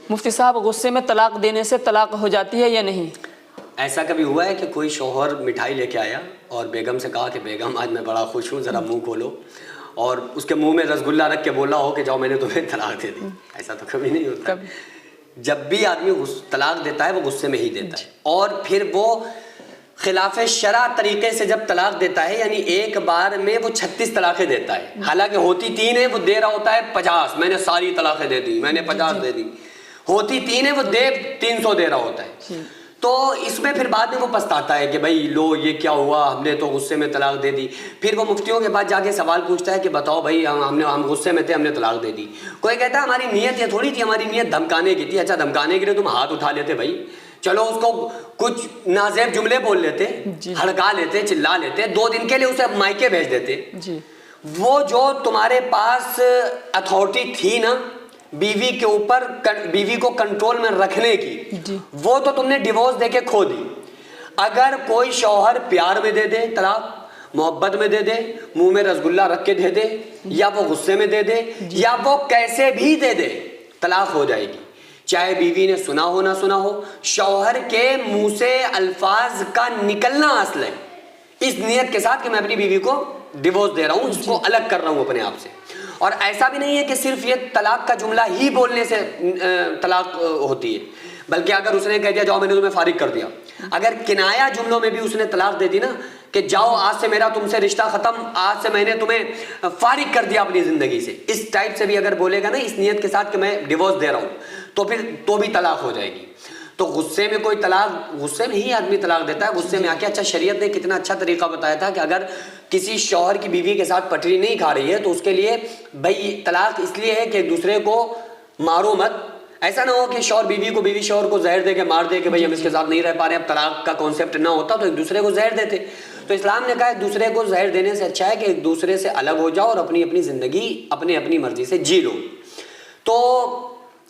مفتی صاحب غصے میں طلاق دینے سے طلاق ہو جاتی ہے یا نہیں؟ ایسا کبھی ہوا ہے کہ کوئی شوہر مٹھائی لے کے آیا اور بیگم سے کہا کہ بیگم آج میں بڑا خوش ہوں، ذرا منہ کھولو، اور اس کے منہ میں رسگلہ رکھ کے بولا ہو کہ جاؤ میں نے تمہیں طلاق دے دی؟ ایسا تو کبھی نہیں ہوتا۔ جب بھی آدمی طلاق دیتا ہے وہ غصے میں ہی دیتا ہے، اور پھر وہ خلاف شرع طریقے سے جب طلاق دیتا ہے، یعنی ایک بار میں وہ 36 طلاقیں دیتا ہے، حالانکہ ہوتی 3 ہیں، وہ دے رہا ہوتا ہے 50، میں نے ساری طلاقیں دے دی، میں نے 50 دے دی، ہوتی 3 ہیں، وہ دے 300 دے رہا ہوتا ہے۔ تو اس میں پھر بعد میں وہ پچھتاتا ہے کہ بھائی لو یہ کیا ہوا، ہم نے تو غصے میں طلاق دے دی۔ پھر وہ مفتیوں کے پاس جا کے سوال پوچھتا ہے کہ بتاؤ بھائی ہم غصے میں تھے، ہم نے طلاق دے دی۔ کوئی کہتا ہے ہماری نیت یہ تھوڑی تھی، ہماری نیت دھمکانے کی تھی۔ اچھا دھمکانے کے لیے تم ہاتھ اٹھا لیتے بھائی، چلو اس کو کچھ نازیب جملے بول لیتے، ہڑکا لیتے، چلا لیتے، 2 دن کے لیے اسے مائکے بھیج دیتے۔ وہ جو تمہارے پاس اتھارٹی تھی نا بیوی کے اوپر، بیوی کو کنٹرول میں رکھنے کی، وہ تو تم نے ڈیورس دے کے کھو دی۔ اگر کوئی شوہر پیار میں دے دے طلاق، محبت میں دے دے، منہ میں رسگلہ رکھ کے دے دے، یا وہ غصے میں دے دے، یا وہ کیسے بھی دے دے، طلاق ہو جائے گی، چاہے بیوی نے سنا ہو نہ سنا ہو۔ شوہر کے منہ سے الفاظ کا نکلنا اصل ہے، اس نیت کے ساتھ کہ میں اپنی بیوی کو ڈیورس دے رہا ہوں، اس کو الگ کر رہا ہوں اپنے آپ سے۔ اور ایسا بھی نہیں ہے کہ صرف یہ طلاق کا جملہ ہی بولنے سے طلاق ہوتی ہے، بلکہ اگر اس نے کہہ دیا جاؤ میں نے تمہیں فارغ کر دیا، اگر کنایا جملوں میں بھی اس نے طلاق دے دی نا کہ جاؤ آج سے میرا تم سے رشتہ ختم، آج سے میں نے تمہیں فارغ کر دیا اپنی زندگی سے، اس ٹائپ سے بھی اگر بولے گا نا اس نیت کے ساتھ کہ میں ڈیورس دے رہا ہوں، تو پھر تو بھی طلاق ہو جائے گی۔ تو غصے میں کوئی طلاق، غصے میں ہی آدمی طلاق دیتا ہے، غصے میں آ کے۔ اچھا شریعت نے کتنا اچھا طریقہ بتایا تھا کہ اگر کسی شوہر کی بیوی کے ساتھ پٹری نہیں کھا رہی ہے تو اس کے لیے بھائی طلاق اس لیے ہے کہ ایک دوسرے کو مارو مت۔ ایسا نہ ہو کہ شوہر بیوی کو، بیوی شوہر کو زہر دے کے مار دے کہ بھائی ہم اس کے ساتھ نہیں رہ پا رہے، اب طلاق کا کانسیپٹ نہ ہوتا تو ایک دوسرے کو زہر دیتے۔ تو اسلام نے کہا ایک دوسرے کو زہر دینے سے اچھا ہے کہ ایک دوسرے سے الگ ہو جاؤ اور اپنی اپنی زندگی اپنی مرضی سے جی لو۔ تو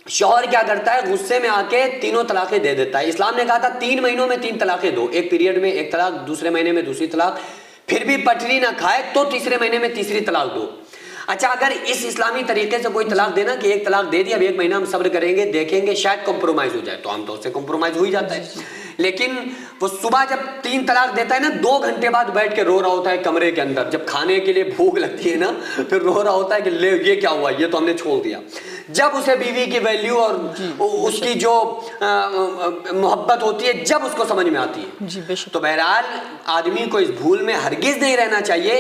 شوہر کیا کرتا ہے، غصے میں آ کے تینوں طلاقیں دے دیتا ہے۔ اسلام نے کہا تھا 3 مہینوں میں 3 طلاقیں دو، ایک پیریڈ میں 1 طلاق، دوسرے مہینے میں دوسری طلاق، پھر بھی پٹری نہ کھائے تو تیسرے مہینے میں تیسری طلاق دو۔ اچھا اگر اس اسلامی طریقے سے کوئی طلاق دینا کہ 1 طلاق دے دی، اب 1 مہینہ ہم صبر کریں گے، دیکھیں گے شاید کمپرومائز ہو جائے، تو عام طور سے کمپرومائز ہو ہی جاتا ہے۔ لیکن وہ صبح جب 3 طلاق دیتا ہے نا، 2 گھنٹے بعد بیٹھ کے رو رہا ہوتا ہے کمرے کے اندر، جب کھانے کے لیے بھوک لگتی ہے نا پھر رو رہا ہوتا ہے کہ لے یہ کیا ہوا، یہ تو ہم نے چھوڑ دیا۔ جب اسے بیوی کی ویلیو اور اس کی جو محبت ہوتی ہے جب اس کو سمجھ میں آتی ہے۔ تو بہرحال آدمی کو اس بھول میں ہرگز نہیں رہنا چاہیے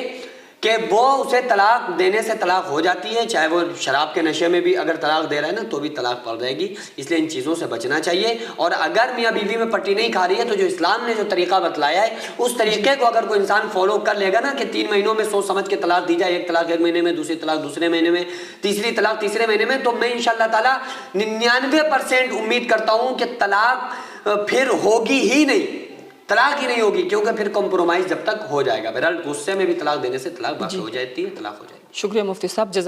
کہ وہ اسے طلاق دینے سے طلاق ہو جاتی ہے، چاہے وہ شراب کے نشے میں بھی اگر طلاق دے رہا ہے نا تو بھی طلاق پڑ جائے گی، اس لیے ان چیزوں سے بچنا چاہیے۔ اور اگر میاں بیوی میں پٹی نہیں کھا رہی ہے تو جو اسلام نے جو طریقہ بتلایا ہے اس طریقے کو اگر کوئی انسان فالو کر لے گا نا کہ 3 مہینوں میں سوچ سمجھ کے طلاق دی جائے، 1 طلاق 1 مہینے میں، دوسری طلاق دوسرے مہینے میں، تیسری طلاق تیسرے مہینے میں، تو میں انشاءاللہ تعالی 99% امید کرتا ہوں کہ طلاق پھر ہوگی ہی نہیں، طلاق ہی نہیں ہوگی، کیونکہ پھر کمپرومائز جب تک ہو جائے گا۔ بہرحال غصے میں بھی طلاق دینے سے طلاق باقی ہو جاتی ہے، طلاق ہو جائے گی۔ شکریہ مفتی صاحب، جزاک